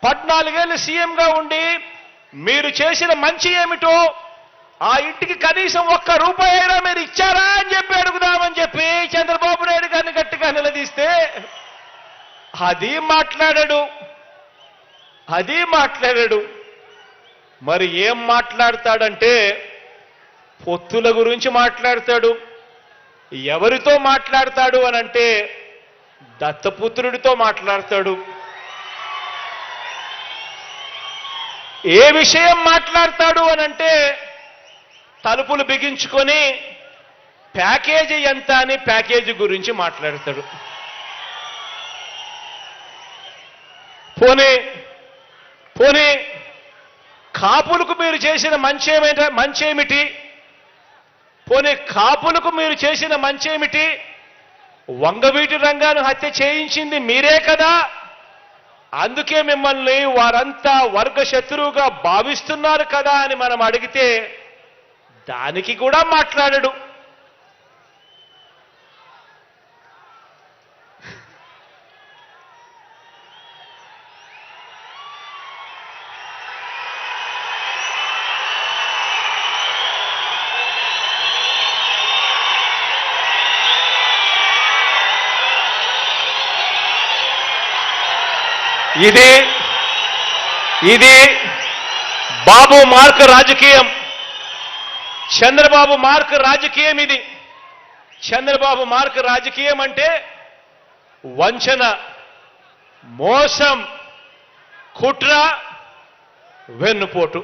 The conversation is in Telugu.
14 ఏళ్ళు సీఎంగా ఉండి మీరు చేసిన మంచి ఏమిటో ఆ ఇంటికి కనీసం ₹1 అయినా మీరు ఇచ్చారా అని చెప్పి అడుగుదామని చెప్పి చంద్రబాబు నాయుడు గారిని గట్టిగా నిలదీస్తే అది మాట్లాడాడు. మరి ఏం మాట్లాడతాడంటే పొత్తుల గురించి మాట్లాడతాడు. ఎవరితో మాట్లాడతాడు అనంటే దత్తపుత్రుడితో మాట్లాడతాడు. ఏ విషయం మాట్లాడతాడు అనంటే తలుపులు బిగించుకొని ప్యాకేజీ ఎంత అని ప్యాకేజీ గురించి మాట్లాడతాడు. పోనీ కాపులకు మీరు చేసిన మంచేమిటి? పోనీ కాపులకు మీరు చేసిన మంచేమిటి? వంగవీటి రంగాను హత్య చేయించింది మీరే కదా, అందుకే మిమ్మల్ని వారంతా వర్గ శత్రువుగా భావిస్తున్నారు కదా అని మనం అడిగితే దానికి కూడా మాట్లాడడు. ఇది బాబు మార్క్ రాజకీయం, చంద్రబాబు మార్క్ రాజకీయం. ఇది చంద్రబాబు మార్క్ రాజకీయం అంటే వంచన, మోసం, కుట్ర, వెన్నుపోటు.